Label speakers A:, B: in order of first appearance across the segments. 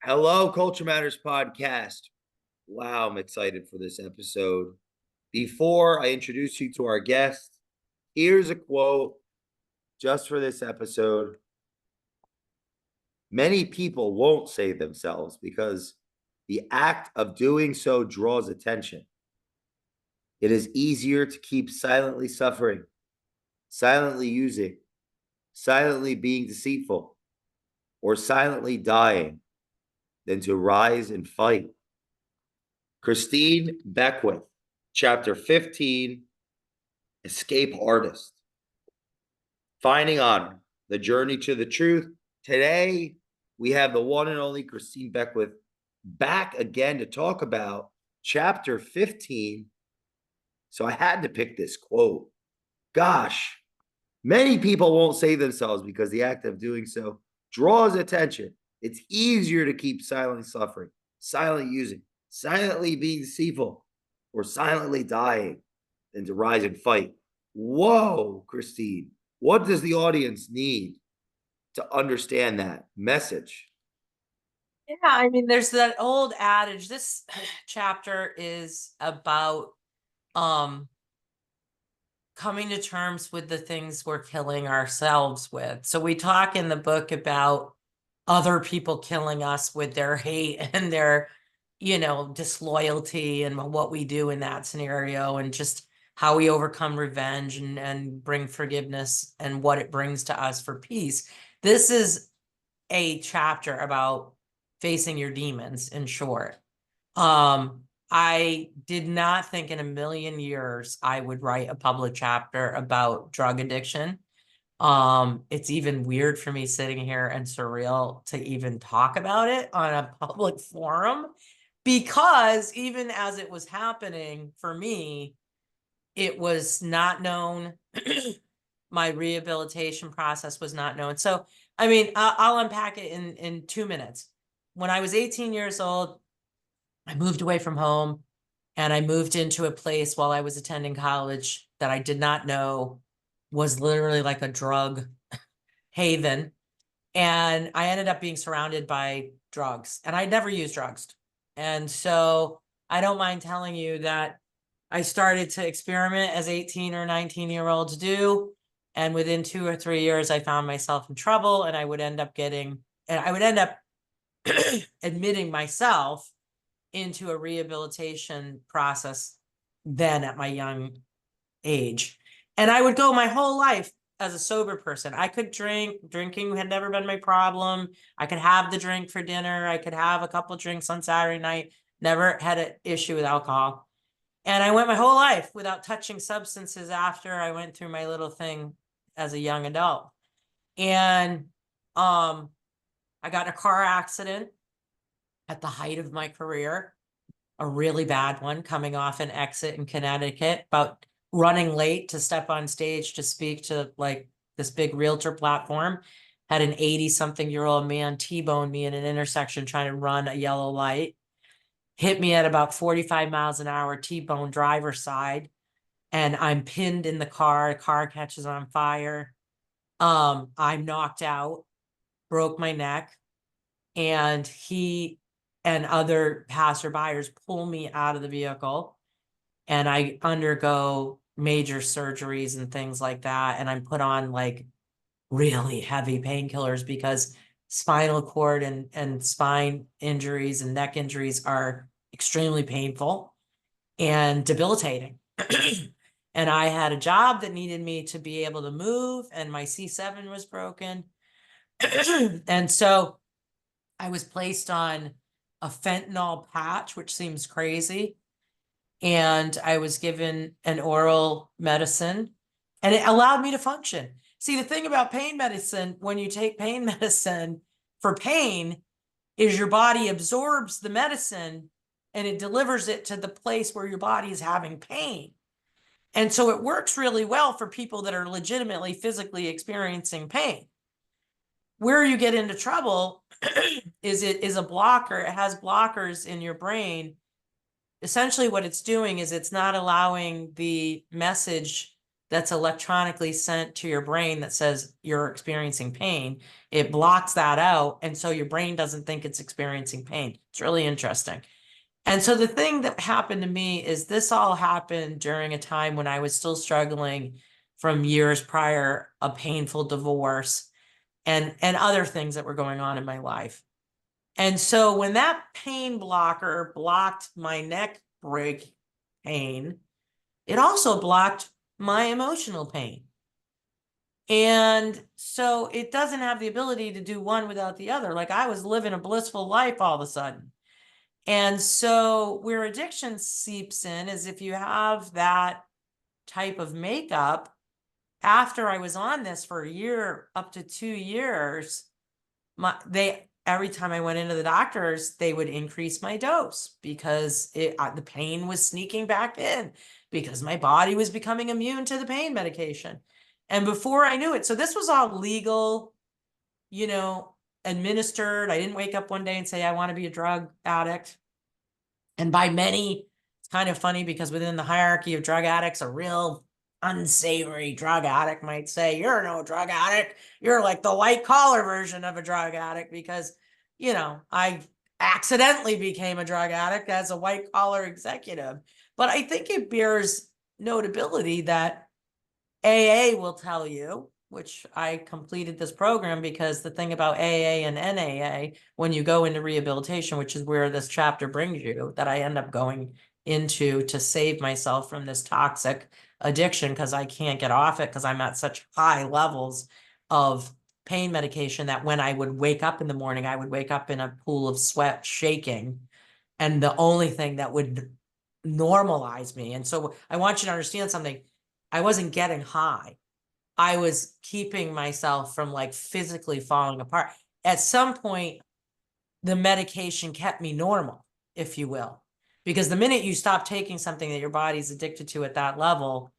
A: Hello, Culture Matters podcast. Wow, I'm excited for this episode. Before I introduce you to our guest, here's a quote just for this episode. Many people won't save themselves because the act of doing so draws attention. It is easier to keep silently suffering, silently using, silently being deceitful, or silently dying than to rise and fight. Christine Beckwith, Chapter 15, Escape Artist. Finding Honor, The Journey to the Truth. Today, we have the one and only Christine Beckwith back again to talk about Chapter 15. So I had to pick this quote. Gosh, many people won't save themselves because the act of doing so draws attention. It's easier to keep silently suffering, silently using, silently being deceitful, or silently dying than to rise and fight. Whoa, Christine. What does the audience need to understand that message?
B: Yeah, I mean, there's that old adage. This chapter is about um coming to terms with the things we're killing ourselves with. So we talk in the book about other people killing us with their hate and their, disloyalty and what we do in that scenario and just how we overcome revenge and bring forgiveness and what it brings to us for peace. This is a chapter about facing your demons, in short. I did not think in a million years I would write a public chapter about drug addiction. It's even weird for me sitting here and surreal to even talk about it on a public forum, because even as it was happening for me, it was not known. My rehabilitation process was not known. So, I mean, I'll unpack it in 2 minutes. When I was 18 years old, I moved away from home and I moved into a place while I was attending college that I did not know was literally like a drug haven. And I ended up being surrounded by drugs, and I never used drugs. And so I don't mind telling you that I started to experiment as 18 or 19-year-olds do. And within 2 or 3 years, I found myself in trouble, and I would end up admitting myself into a rehabilitation process then at my young age. And I would go my whole life as a sober person. I could drink. Drinking had never been my problem. I could have the drink for dinner. I could have a couple drinks on Saturday night. Never had an issue with alcohol. And I went my whole life without touching substances after I went through my little thing as a young adult. And I got in a car accident at the height of my career, a really bad one, coming off an exit in Connecticut, about running late to step on stage to speak to like this big realtor platform. Had an 80-something-year-old man T-bone me in an intersection trying to run a yellow light. Hit me at about 45 miles an hour, T-bone driver's side, and I'm pinned in the car catches on fire. I'm knocked out, broke my neck, and he and other passerbyers pull me out of the vehicle, and I undergo major surgeries and things like that. And I'm put on like really heavy painkillers because spinal cord and spine injuries and neck injuries are extremely painful and debilitating. And I had a job that needed me to be able to move, and my C7 was broken. And so I was placed on a fentanyl patch, which seems crazy. And I was given an oral medicine, and it allowed me to function. See, the thing about pain medicine, when you take pain medicine for pain, is your body absorbs the medicine and it delivers it to the place where your body is having pain. And so it works really well for people that are legitimately physically experiencing pain. Where you get into trouble is it is a blocker. It has blockers in your brain. Essentially what it's doing is it's not allowing the message that's electronically sent to your brain that says you're experiencing pain. It blocks that out. And so your brain doesn't think it's experiencing pain. It's really interesting. And so the thing that happened to me is this all happened during a time when I was still struggling from years prior, a painful divorce and other things that were going on in my life. And so when that pain blocker blocked my neck break pain, it also blocked my emotional pain. And so it doesn't have the ability to do one without the other. Like I was living a blissful life all of a sudden. And so where addiction seeps in is if you have that type of makeup, after I was on this for a year, up to 2 years, every time I went into the doctors, they would increase my dose because the pain was sneaking back in because my body was becoming immune to the pain medication. And before I knew it, so this was all legal, administered. I didn't wake up one day and say, I want to be a drug addict. And by many, it's kind of funny because within the hierarchy of drug addicts, a real unsavory drug addict might say, you're no drug addict. You're like the white collar version of a drug addict because, I accidentally became a drug addict as a white collar executive. But I think it bears notability that AA will tell you, which I completed this program because the thing about AA and NAA, when you go into rehabilitation, which is where this chapter brings you, that I end up going into to save myself from this toxic addiction because I can't get off it because I'm at such high levels of pain medication that when I would wake up in the morning, I would wake up in a pool of sweat shaking. And the only thing that would normalize me. And so I want you to understand something. I wasn't getting high. I was keeping myself from like physically falling apart. At some point, the medication kept me normal, if you will. Because the minute you stop taking something that your body's addicted to at that level,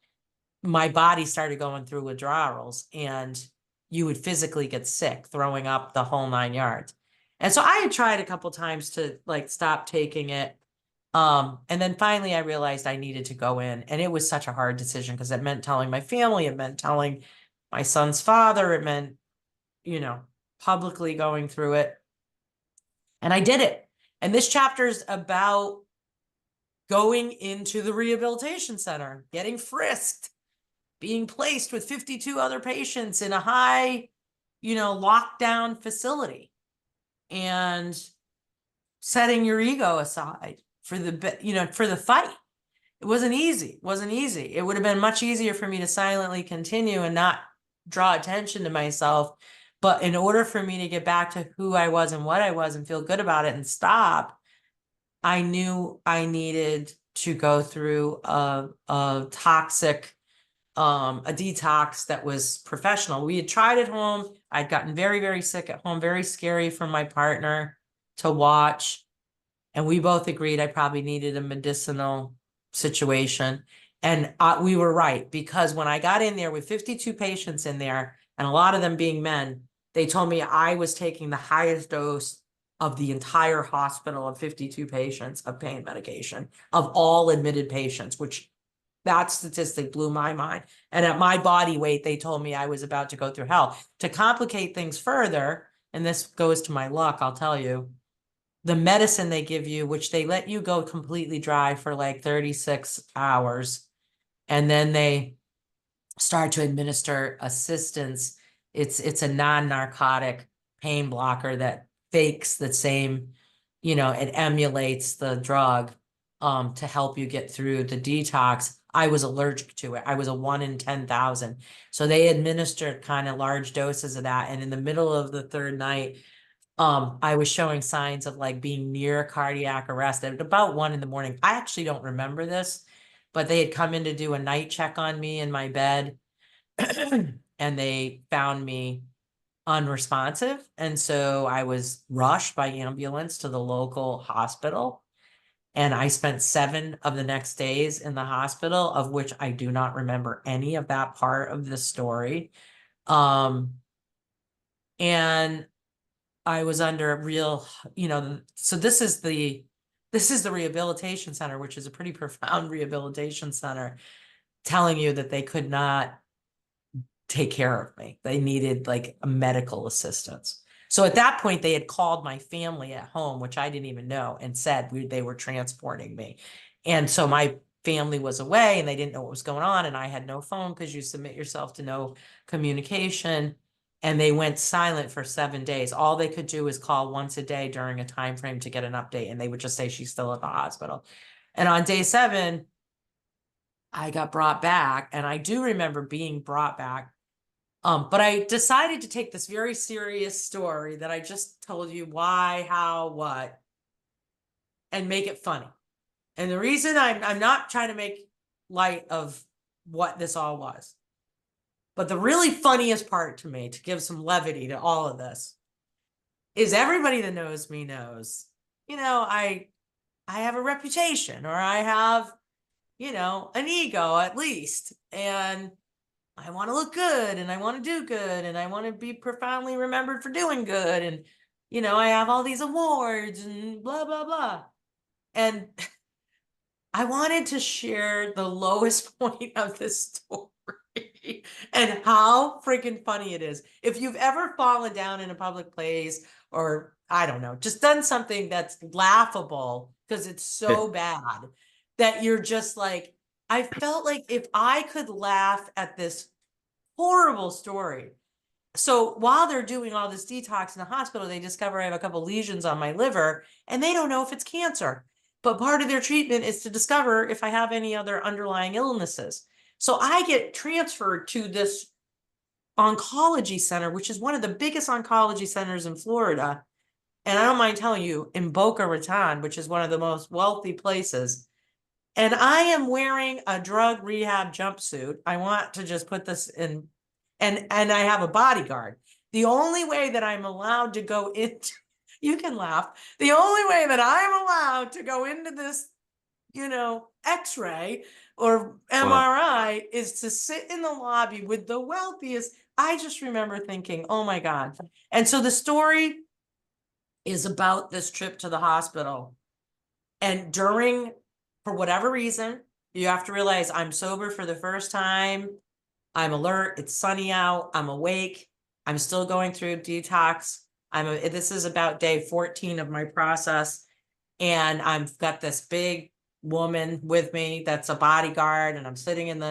B: my body started going through withdrawals and you would physically get sick, throwing up the whole 9 yards. And so I had tried a couple times to like stop taking it. And then finally I realized I needed to go in, and it was such a hard decision because it meant telling my family, it meant telling my son's father, it meant, publicly going through it. And I did it. And this chapter is about going into the rehabilitation center, getting frisked, being placed with 52 other patients in a high, lockdown facility, and setting your ego aside for the fight. It wasn't easy. It wasn't easy. It would have been much easier for me to silently continue and not draw attention to myself. But in order for me to get back to who I was and what I was and feel good about it and stop, I knew I needed to go through a toxic, a detox that was professional. We had tried at home. I'd gotten very, very sick at home, very scary for my partner to watch. And we both agreed I probably needed a medicinal situation. And we were right, because when I got in there with 52 patients in there, and a lot of them being men, they told me I was taking the highest dose of the entire hospital of 52 patients of pain medication, of all admitted patients, which that statistic blew my mind. And at my body weight, they told me I was about to go through hell. To complicate things further, and this goes to my luck, I'll tell you, the medicine they give you, which they let you go completely dry for like 36 hours, and then they start to administer assistance. It's a non-narcotic pain blocker that fakes the same, it emulates the drug to help you get through the detox. I was allergic to it. I was a 1 in 10,000. So they administered kind of large doses of that. And in the middle of the third night, I was showing signs of like being near cardiac arrest at about 1 a.m. I actually don't remember this, but they had come in to do a night check on me in my bed and they found me unresponsive. And so I was rushed by ambulance to the local hospital. And I spent 7 of the next days in the hospital, of which I do not remember any of that part of the story. And I was under a real, so this is the rehabilitation center, which is a pretty profound rehabilitation center. telling you that they could not take care of me. They needed like a medical assistance. So at that point, they had called my family at home, which I didn't even know, and said they were transporting me. And so my family was away and they didn't know what was going on. And I had no phone because you submit yourself to no communication. And they went silent for 7 days. All they could do is call once a day during a time frame to get an update. And they would just say she's still at the hospital. And on day 7, I got brought back. And I do remember being brought back. But I decided to take this very serious story that I just told you why, how, what, and make it funny. And the reason I'm not trying to make light of what this all was, but the really funniest part to me, to give some levity to all of this, is everybody that knows me knows, I have a reputation, or I have, an ego at least. And I want to look good, and I want to do good, and I want to be profoundly remembered for doing good. And, I have all these awards and blah, blah, blah. And I wanted to share the lowest point of this story and how freaking funny it is. If you've ever fallen down in a public place, or I don't know, just done something that's laughable because it's so bad that you're just like, I felt like if I could laugh at this horrible story. So while they're doing all this detox in the hospital, they discover I have a couple lesions on my liver, and they don't know if it's cancer. But part of their treatment is to discover if I have any other underlying illnesses. So I get transferred to this oncology center, which is one of the biggest oncology centers in Florida. And I don't mind telling you, in Boca Raton, which is one of the most wealthy places. And I am wearing a drug rehab jumpsuit. I want to just put this in, and I have a bodyguard. The only way that I'm allowed to go into, you can laugh. The only way that I'm allowed to go into this, X-ray or
A: Wow.
B: MRI is to sit in the lobby with the wealthiest. I just remember thinking, oh my God. And so the story is about this trip to the hospital. And for whatever reason, you have to realize I'm sober for the first time. I'm alert. It's sunny out. I'm awake. I'm still going through detox. This is about day 14 of my process. And I've got this big woman with me that's a bodyguard, and I'm sitting and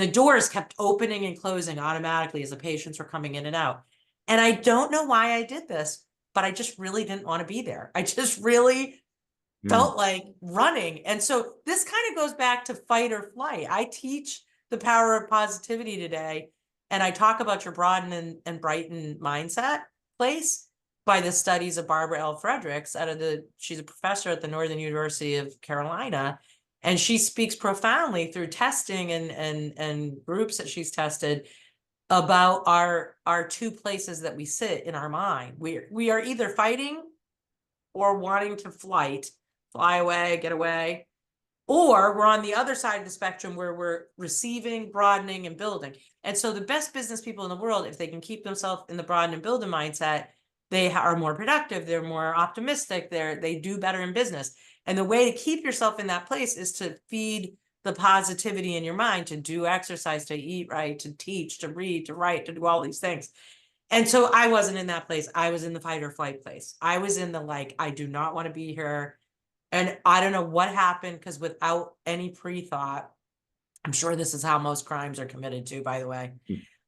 B: the doors kept opening and closing automatically as the patients were coming in and out. And I don't know why I did this, but I just really didn't want to be there. I just really felt like running. And so this kind of goes back to fight or flight. I teach the power of positivity today, and I talk about your broaden and brighten mindset place by the studies of Barbara L. Fredericks she's a professor at the Northern University of Carolina. And she speaks profoundly through testing and groups that she's tested about our two places that we sit in our mind. We are either fighting or wanting to fly away, get away, or we're on the other side of the spectrum where we're receiving, broadening, and building. And so the best business people in the world, if they can keep themselves in the broaden and building mindset, they are more productive, they're more optimistic, they do better in business. And the way to keep yourself in that place is to feed the positivity in your mind, to do exercise, to eat right, to teach, to read, to write, to do all these things. And so I wasn't in that place. I was in the fight or flight place. I was in the I do not want to be here. And I don't know what happened, because without any pre-thought, I'm sure this is how most crimes are committed to, by the way.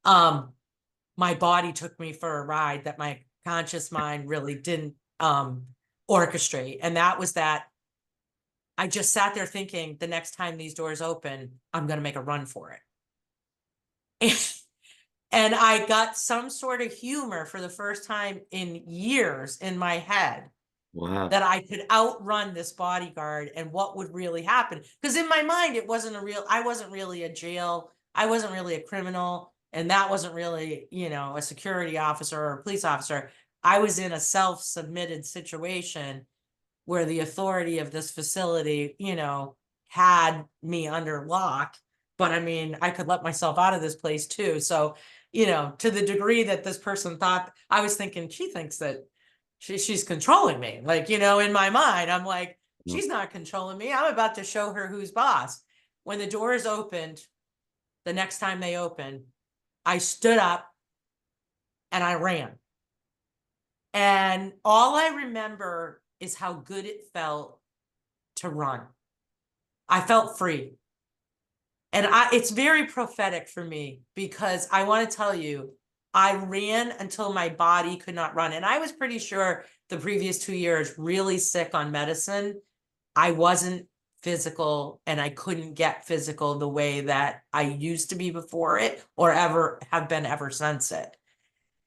B: My body took me for a ride that my conscious mind really didn't orchestrate. And that was that I just sat there thinking, the next time these doors open, I'm going to make a run for it. And I got some sort of humor for the first time in years in my head.
A: Wow.
B: That I could outrun this bodyguard and what would really happen. Because in my mind, I wasn't really a jail. I wasn't really a criminal. And that wasn't really, a security officer or a police officer. I was in a self-submitted situation where the authority of this facility, had me under lock. But I mean, I could let myself out of this place too. So, to the degree that this person thought, I was thinking, she thinks that she's controlling me. In my mind, I'm like, she's not controlling me. I'm about to show her who's boss. When the doors opened, the next time they opened, I stood up and I ran. And all I remember is how good it felt to run. I felt free. And it's very prophetic for me, because I want to tell you, I ran until my body could not run. And I was pretty sure the previous 2 years, really sick on medicine, I wasn't physical and I couldn't get physical the way that I used to be before it, or ever have been ever since it.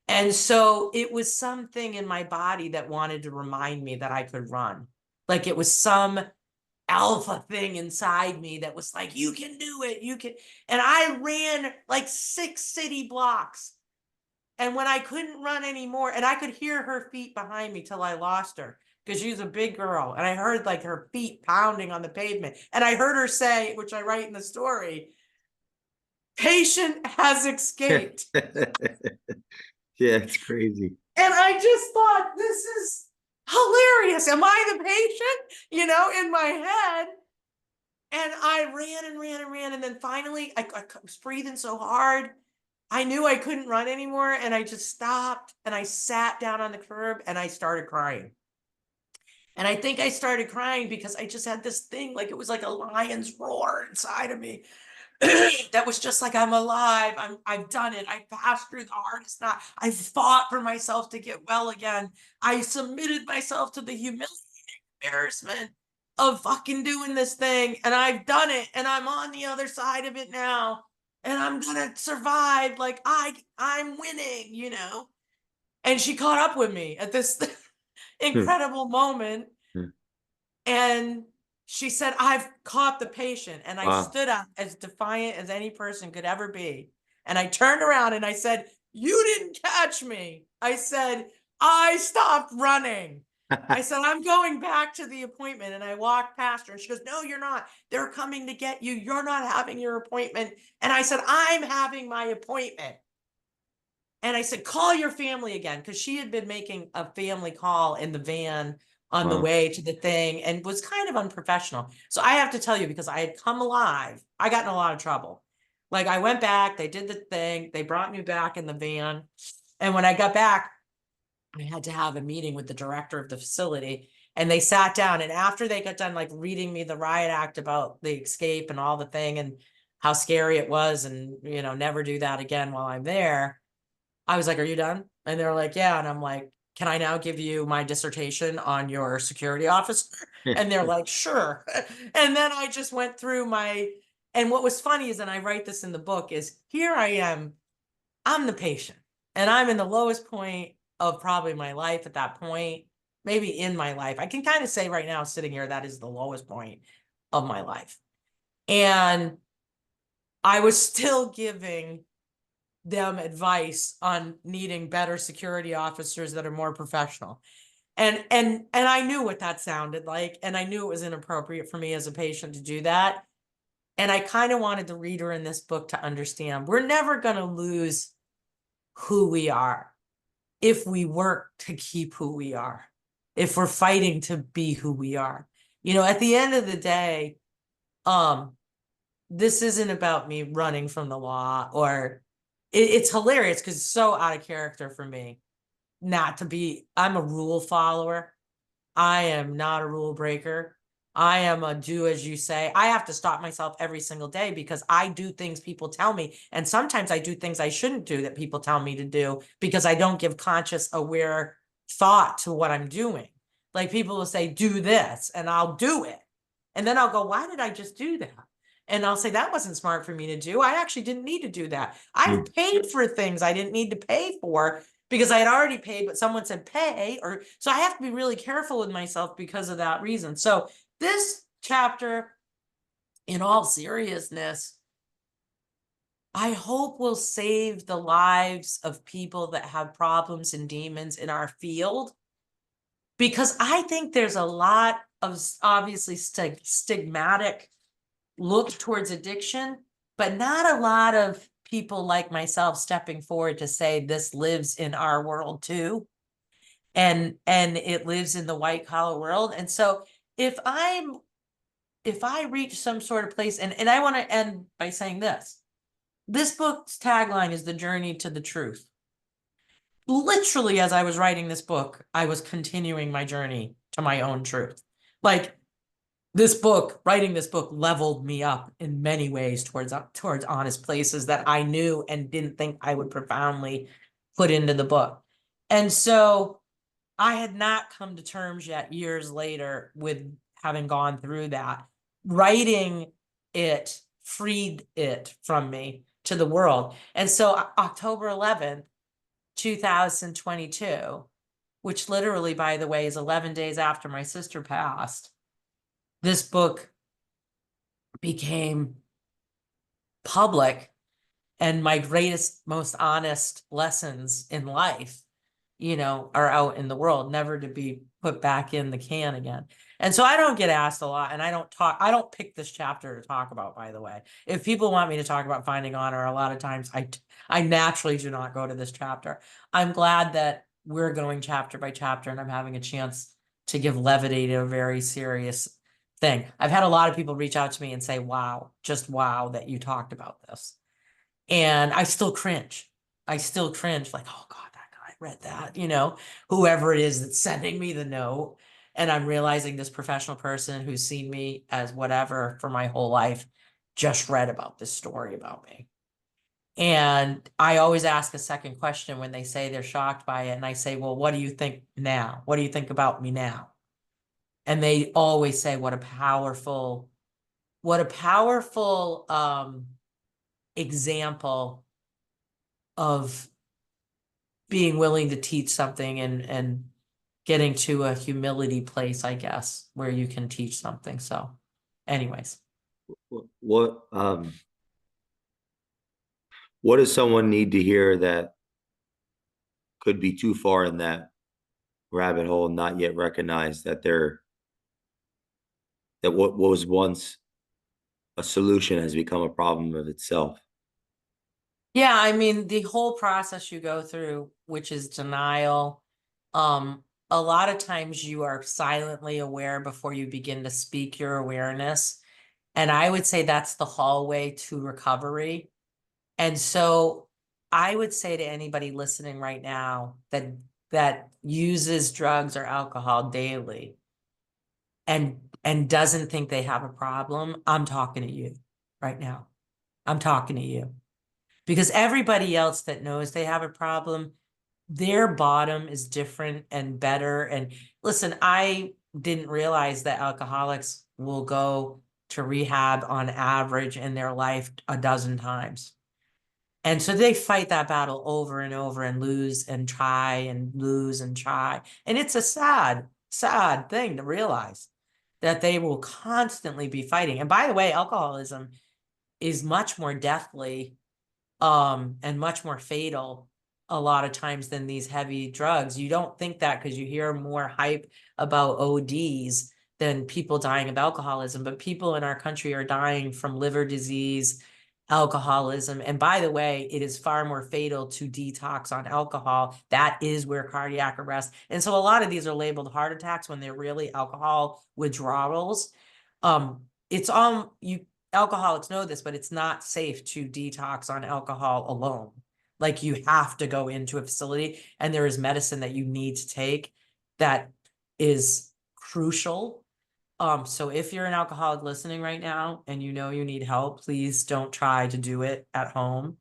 B: And so it was something in my body that wanted to remind me that I could run. Like it was some alpha thing inside me that was like, you can do it, you can. And I ran like 6 city blocks. And when I couldn't run anymore, and I could hear her feet behind me till I lost her, because she was a big girl. And I heard like her feet pounding on the pavement. And I heard her say, which I write in the story, patient has escaped.
A: Yeah, it's crazy.
B: And I just thought, this is hilarious. Am I the patient? In my head. And I ran and ran and ran. And then finally, I was breathing so hard. I knew I couldn't run anymore. And I just stopped and I sat down on the curb and I started crying. And I think I started crying because I just had this thing, like it was like a lion's roar inside of me. That was just like, I'm alive. I've done it. I passed through the hardest knot. I fought for myself to get well again. I submitted myself to the humiliating embarrassment of fucking doing this thing. And I've done it. And I'm on the other side of it now. And I'm gonna survive. Like I'm winning. And she caught up with me at this incredible moment. And she said, I've caught the patient. And I
A: Wow.
B: stood up as defiant as any person could ever be. And I turned around and I said, you didn't catch me. I said, I stopped running. I said, I'm going back to the appointment. And I walked past her and she goes, no, you're not. They're coming to get you. You're not having your appointment. And I said, I'm having my appointment. And I said, call your family again, because she had been making a family call in the van on the
A: Wow.
B: way to the thing and was kind of unprofessional. So I have to tell you, because I had come alive, I got in a lot of trouble. Like I went back, they did the thing, they brought me back in the van. And when I got back, I had to have a meeting with the director of the facility. And they sat down, and after they got done like reading me the riot act about the escape and all the thing and how scary it was, and never do that again while I'm there, I was like, are you done? And they're like, yeah. And I'm like, can I now give you my dissertation on your security officer? And they're like, sure. And then I just went through and what was funny is, and I write this in the book, is here I am, I'm the patient, and I'm in the lowest point of probably my life at that point, maybe in my life. I can kind of say right now, sitting here, that is the lowest point of my life. And I was still giving them advice on needing better security officers that are more professional. And I knew what that sounded like, and I knew it was inappropriate for me as a patient to do that. And I kind of wanted the reader in this book to understand we're never going to lose who we are if we work to keep who we are, if we're fighting to be who we are. At the end of the day, this isn't about me running from the law, or it's hilarious because it's so out of character for me not to be. I'm a rule follower. I am not a rule breaker. I am a do as you say. I have to stop myself every single day because I do things people tell me. And sometimes I do things I shouldn't do that people tell me to do because I don't give conscious, aware thought to what I'm doing. Like people will say, do this, and I'll do it. And then I'll go, why did I just do that? And I'll say, that wasn't smart for me to do. I actually didn't need to do that. I've paid for things I didn't need to pay for because I had already paid, but someone said pay, or so I have to be really careful with myself because of that reason. So this chapter, in all seriousness, I hope will save the lives of people that have problems and demons in our field, because I think there's a lot of obviously stigmatic look towards addiction, but not a lot of people like myself stepping forward to say this lives in our world too. And it lives in the white collar world. And so if I reach some sort of place, and I want to end by saying this, This book's tagline is the journey to the truth. Literally, as I was writing this book, I was continuing my journey to my own truth. Like, this book, writing this book, leveled me up in many ways towards honest places that I knew and didn't think I would profoundly put into the book. And so I had not come to terms yet years later with having gone through that. Writing it freed it from me to the world. And so October 11th, 2022, which literally, by the way, is 11 days after my sister passed, this book became public, and my greatest, most honest lessons in life, are out in the world, never to be put back in the can again. And so I don't get asked a lot, and I don't pick this chapter to talk about, by the way. If people want me to talk about finding honor, a lot of times I naturally do not go to this chapter. I'm glad that we're going chapter by chapter, and I'm having a chance to give levity to a very serious thing. I've had a lot of people reach out to me and say, wow, just wow that you talked about this. And I still cringe. I still cringe, like, oh God, that guy read that, whoever it is that's sending me the note. And I'm realizing this professional person who's seen me as whatever for my whole life just read about this story about me. And I always ask a second question when they say they're shocked by it. And I say, well, what do you think now? What do you think about me now? And they always say, what a powerful example of being willing to teach something and getting to a humility place, I guess, where you can teach something. So anyways.
A: What does someone need to hear that could be too far in that rabbit hole and not yet recognize that what was once a solution has become a problem of itself?
B: Yeah, I mean, the whole process you go through, which is denial, a lot of times you are silently aware before you begin to speak your awareness. And I would say that's the hallway to recovery. And so I would say to anybody listening right now that uses drugs or alcohol daily and doesn't think they have a problem, I'm talking to you right now. I'm talking to you. Because everybody else that knows they have a problem, their bottom is different and better. And listen, I didn't realize that alcoholics will go to rehab on average in their life a dozen times. And so they fight that battle over and over and lose and try and lose and try. And it's a sad, sad thing to realize that they will constantly be fighting. And by the way, alcoholism is much more deathly and much more fatal a lot of times than these heavy drugs. You don't think that because you hear more hype about ODs than people dying of alcoholism, but people in our country are dying from liver disease, alcoholism. And by the way, it is far more fatal to detox on alcohol. That is where cardiac arrest. And so a lot of these are labeled heart attacks when they're really alcohol withdrawals. It's you alcoholics know this, but it's not safe to detox on alcohol alone. Like, you have to go into a facility, and there is medicine that you need to take that is crucial. So if you're an alcoholic listening right now and you know you need help, please don't try to do it at home.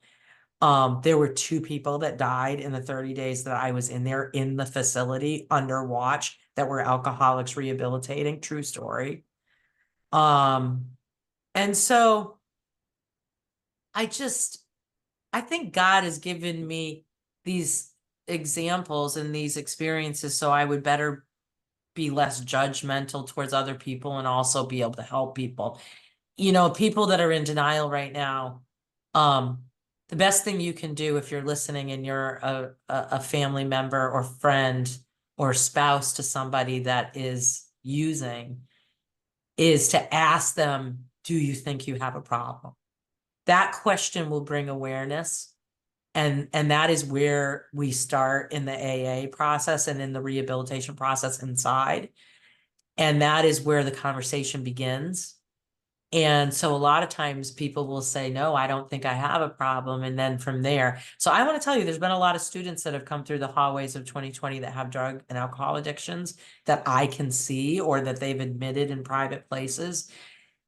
B: There were 2 people that died in the 30 days that I was in there in the facility under watch that were alcoholics rehabilitating. True story. And so I think God has given me these examples and these experiences so I would better be less judgmental towards other people and also be able to help people. People that are in denial right now, the best thing you can do if you're listening and you're a family member or friend or spouse to somebody that is using is to ask them, do you think you have a problem? That question will bring awareness. And that is where we start in the AA process and in the rehabilitation process inside. And that is where the conversation begins. And so a lot of times people will say, no, I don't think I have a problem. And then from there, so I want to tell you, there's been a lot of students that have come through the hallways of 2020 that have drug and alcohol addictions that I can see, or that they've admitted in private places.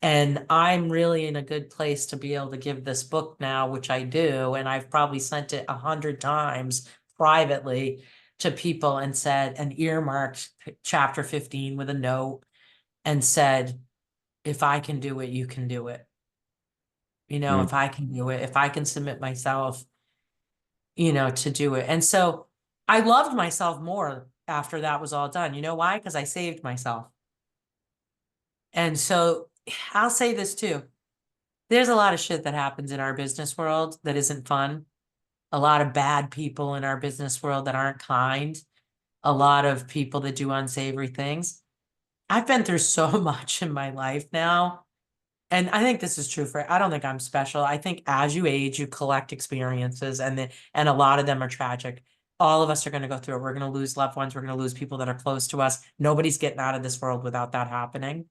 B: And I'm really in a good place to be able to give this book now, which I do. And I've probably sent it 100 times privately to people and said, and earmarked chapter 15 with a note and said, if I can do it, you can do it. You know,
A: Mm.
B: if I can do it, if I can submit myself, you know, to do it. And so I loved myself more after that was all done. You know why? Because I saved myself. And so I'll say this too. There's a lot of shit that happens in our business world that isn't fun. A lot of bad people in our business world that aren't kind. A lot of people that do unsavory things. I've been through so much in my life now. And I think this is true for, I don't think I'm special. I think as you age, you collect experiences, and a lot of them are tragic. All of us are going to go through it. We're going to lose loved ones. We're going to lose people that are close to us. Nobody's getting out of this world without that happening.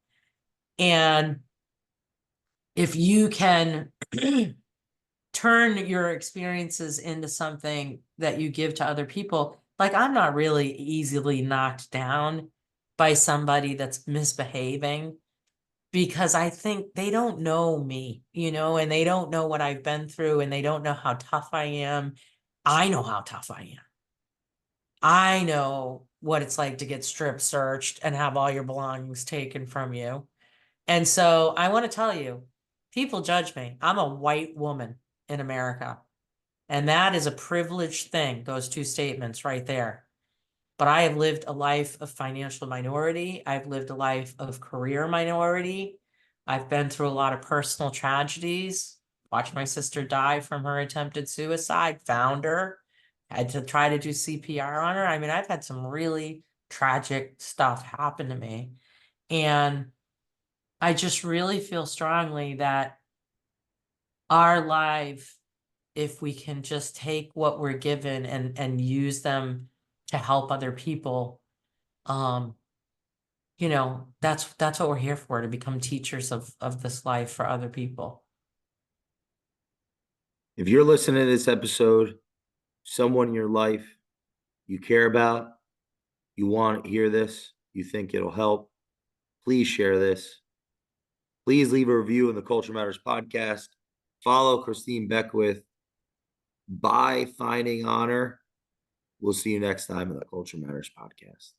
B: And if you can turn your experiences into something that you give to other people, like I'm not really easily knocked down by somebody that's misbehaving, because I think they don't know me, you know, and they don't know what I've been through, and they don't know how tough I am. I know how tough I am. I know what it's like to get strip searched and have all your belongings taken from you. And so I want to tell you, people judge me. I'm a white woman in America. And that is a privileged thing, those two statements right there. But I have lived a life of financial minority. I've lived a life of career minority. I've been through a lot of personal tragedies. Watched my sister die from her attempted suicide, found her, had to try to do CPR on her. I mean, I've had some really tragic stuff happen to me. And I just really feel strongly that our life, if we can just take what we're given and use them to help other people, um, you know, that's what we're here for, to become teachers of this life for other people.
A: If you're listening to this episode, someone in your life you care about, you want to hear this, you think it'll help, please share this. Please leave a review in the Culture Matters podcast. Follow Christine Beckwith. By Finding Honor. We'll see you next time in the Culture Matters podcast.